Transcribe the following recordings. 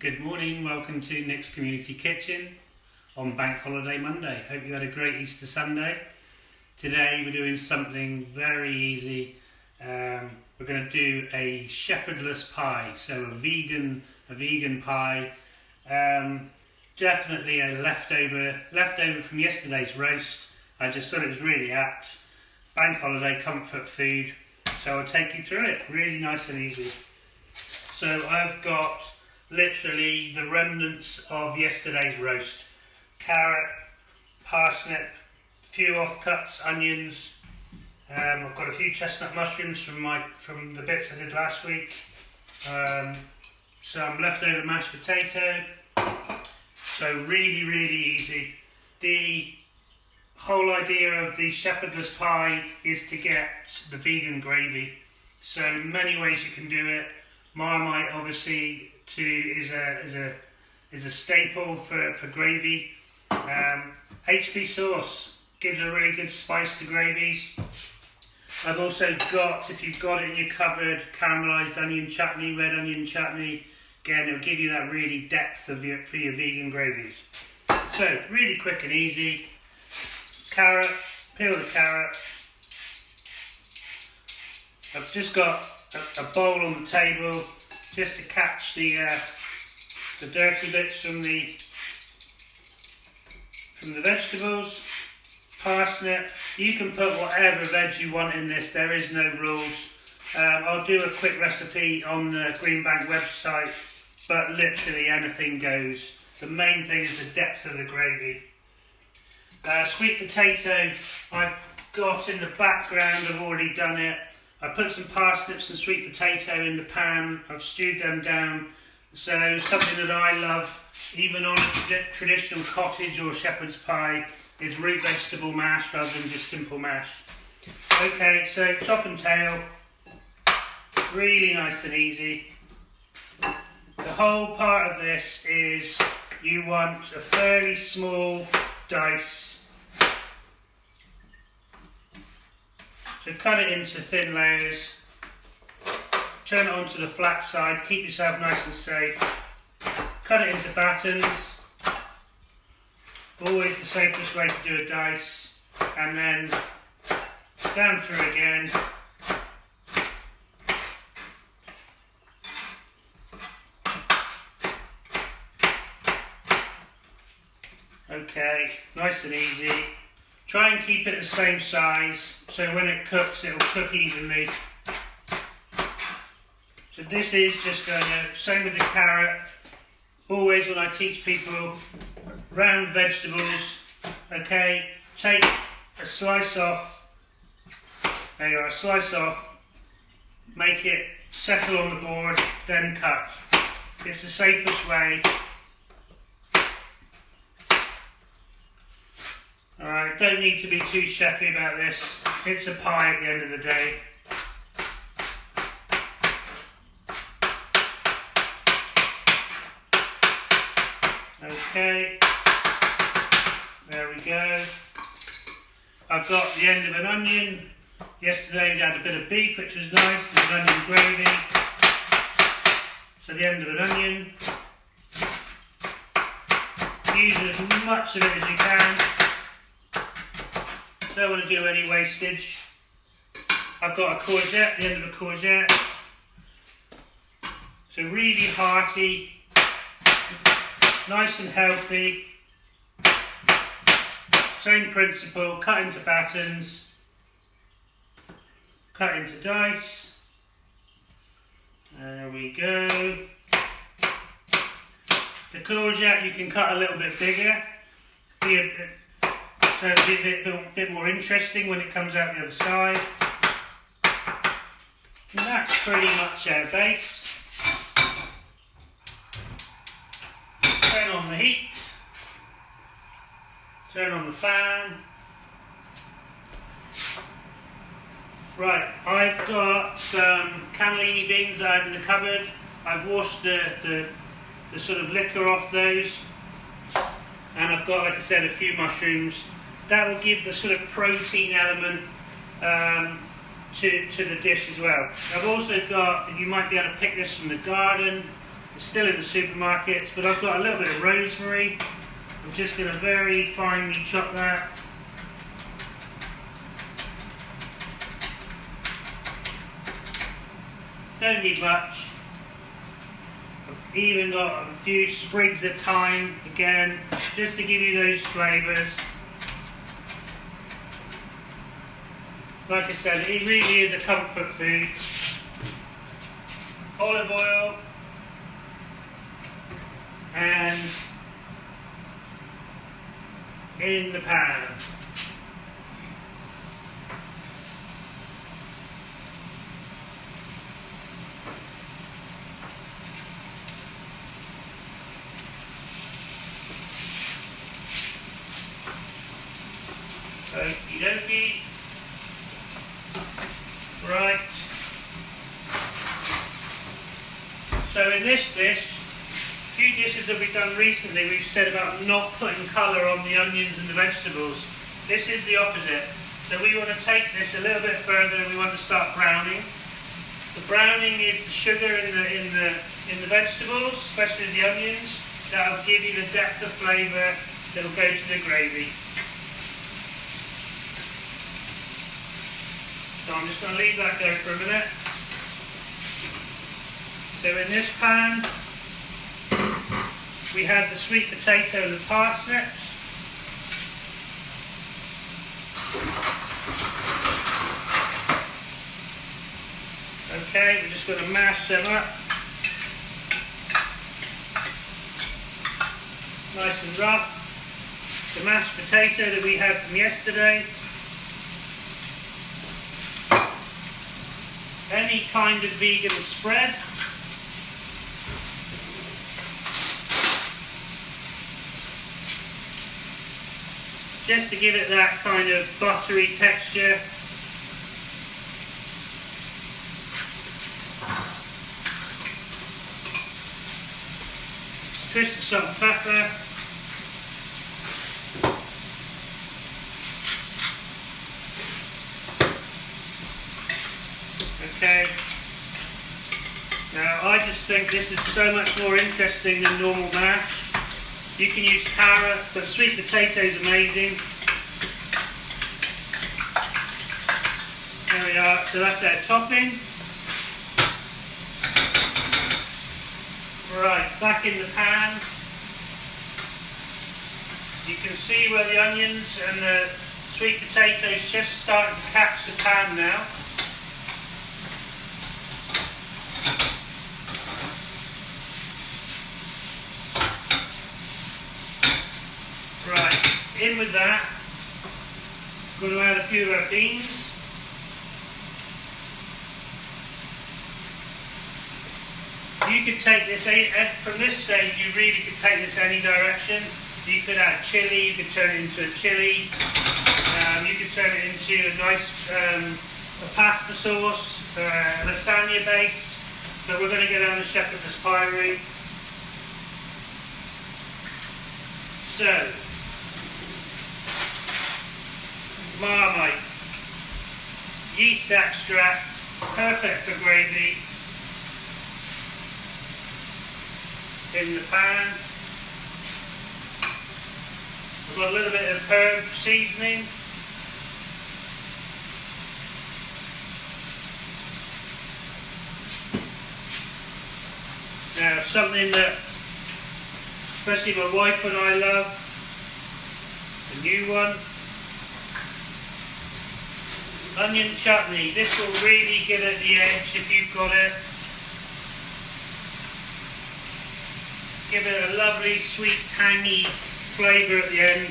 Good morning, welcome to Nick's Community Kitchen on Bank Holiday Monday. Hope you had a great Easter Sunday. Today we're doing something very easy. We're going to do a Sheperdless pie, so a vegan pie. Definitely a leftover from yesterday's roast. I just thought it was really apt. Bank holiday comfort food. So I'll take you through it. Really nice and easy. So I've got literally the remnants of yesterday's roast. Carrot, parsnip, a few offcuts, onions. I've got a few chestnut mushrooms from the bits I did last week. Some leftover mashed potato. So really easy. The whole idea of the Sheperdless pie is to get the vegan gravy. So many ways you can do it. Marmite obviously is a staple for gravy. HP sauce gives a really good spice to gravies. I've also got, if you've got it in your cupboard, caramelised onion chutney, red onion chutney. Again, it'll give you that really depth for your vegan gravies. So really quick and easy. Carrot, peel the carrot. I've just got a bowl on the table just to catch the dirty bits from the vegetables. Parsnip. You can put whatever veg you want in this. There is no rules. I'll do a quick recipe on the Greenbank website, but literally anything goes. The main thing is the depth of the gravy. Sweet potato, I've got in the background. I've already done it. I put some parsnips and sweet potato in the pan. I've stewed them down. So something that I love, even on a traditional cottage or shepherd's pie, is root vegetable mash rather than just simple mash. Okay, so top and tail, really nice and easy. The whole part of this is you want a fairly small dice. So cut it into thin layers, turn it onto the flat side, keep yourself nice and safe. Cut it into battens, always the safest way to do a dice, and then down through again. Okay, nice and easy. Try and keep it the same size, so when it cooks, it'll cook evenly. So this is just going to, same with the carrot. Always when I teach people, round vegetables, okay, take a slice off, there you are, a slice off, make it settle on the board, then cut. It's the safest way. Alright, don't need to be too chefy about this. It's a pie at the end of the day. Okay, there we go. I've got the end of an onion. Yesterday we had a bit of beef, which was nice, with an onion gravy. So the end of an onion. Use as much of it as you can. Don't want to do any wastage. I've got a courgette, the end of a courgette. So really hearty, nice and healthy. Same principle, cut into battens, cut into dice. There we go. The courgette you can cut a little bit bigger. So it'll be a bit more interesting when it comes out the other side. And that's pretty much our base. Turn on the heat. Turn on the fan. Right, I've got some cannellini beans I had in the cupboard. I've washed the sort of liquor off those. And I've got, like I said, a few mushrooms. That will give the sort of protein element to the dish as well. I've also got, you might be able to pick this from the garden, It's still in the supermarkets, but I've got a little bit of rosemary. I'm just going to very finely chop that. Don't need much. I've even got a few sprigs of thyme, again, just to give you those flavours. Like I said, it really is a comfort food. Olive oil and in the pan. Okie dokie. Right. So in this dish, a few dishes that we've done recently, we've said about not putting colour on the onions and the vegetables. This is the opposite. So we want to take this a little bit further and we want to start browning. The browning is the sugar in the vegetables, especially the onions. That will give you the depth of flavour that will go to the gravy. So I'm just going to leave that go for a minute. So in this pan, we have the sweet potato and the parsnips. Okay, we're just going to mash them up. Nice and rough. The mashed potato that we had from yesterday. Any kind of vegan spread. Just to give it that kind of buttery texture. Twist of salt and pepper. Okay. Now I just think this is so much more interesting than normal mash. You can use carrot, but sweet potato is amazing. There we are. So that's our topping. Right, back in the pan. You can see where the onions and the sweet potatoes just starting to catch the pan now. Right, in with that. I'm going to add a few of our beans. You could take this, from this stage you really could take this any direction. You could add chilli, you could turn it into a chilli, you could turn it into a nice a pasta sauce, lasagna base, but we're going to go down the Sheperdless pie route. So, Marmite, yeast extract, perfect for gravy. In the pan. We've got a little bit of herb seasoning. Now something that especially my wife and I love, a new one, onion chutney. This will really give it the edge if you've got it. Give it a lovely, sweet, tangy flavour at the end.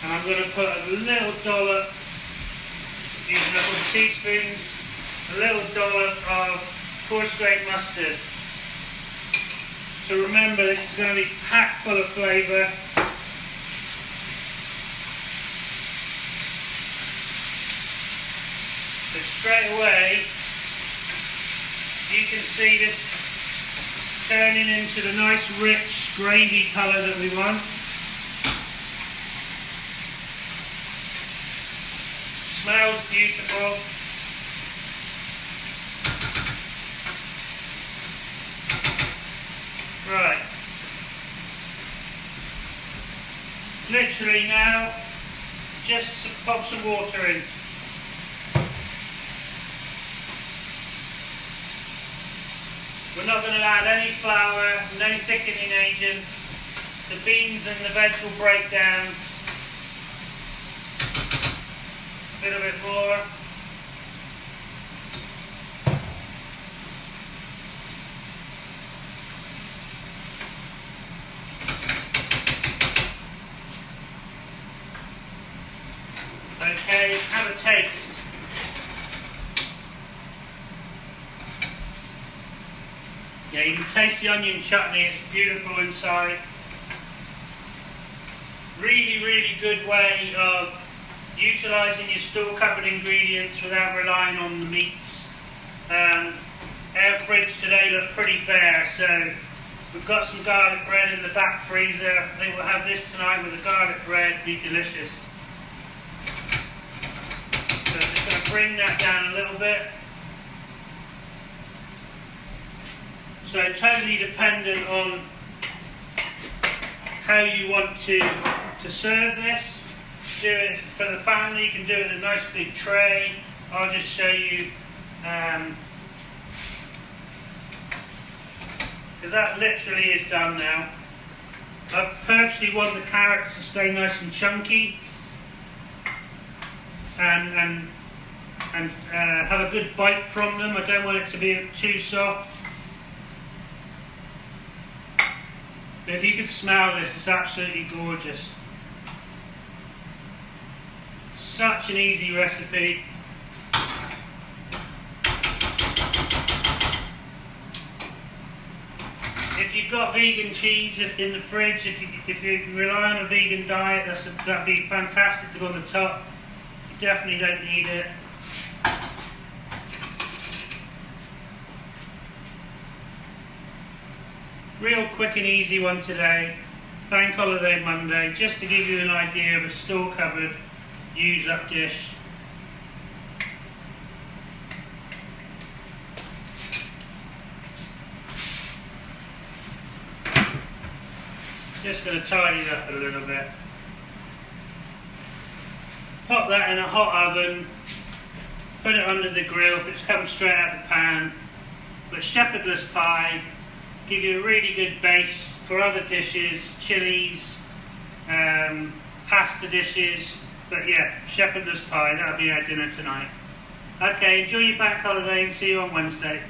And I'm going to put a little dollop, using a couple of teaspoons, a little dollop of coarse grained mustard. So remember, this is going to be packed full of flavour. So straight away, you can see this turning into the nice rich gravy colour that we want. Smells beautiful. Literally now, just pop some water in. We're not going to add any flour, no thickening agent. The beans and the veg will break down. A little bit more. Okay, have a taste. Yeah, you can taste the onion chutney, it's beautiful inside. Really, really good way of utilising your store-cupboard ingredients without relying on the meats. Our fridge today looked pretty bare, so we've got some garlic bread in the back freezer. I think we'll have this tonight with the garlic bread, be delicious. So I'm just going to bring that down a little bit. So totally dependent on how you want to serve this. Do it for the family, you can do it in a nice big tray. I'll just show you, because that literally is done now. I purposely want the carrots to stay nice and chunky and have a good bite from them. I don't want it to be too soft. But if you could smell this, it's absolutely gorgeous. Such an easy recipe. If you've got vegan cheese in the fridge, if you rely on a vegan diet, that'd be fantastic to go on the top. You definitely don't need it. Real quick and easy one today, Bank Holiday Monday, just to give you an idea of a store cupboard use-up dish. Just going to tidy it up a little bit. Pop that in a hot oven, put it under the grill if it's come straight out of the pan. But Sheperdless pie give you a really good base for other dishes, chilies, pasta dishes. But yeah, Sheperdless pie, that'll be our dinner tonight. Okay, enjoy your bank holiday and see you on Wednesday.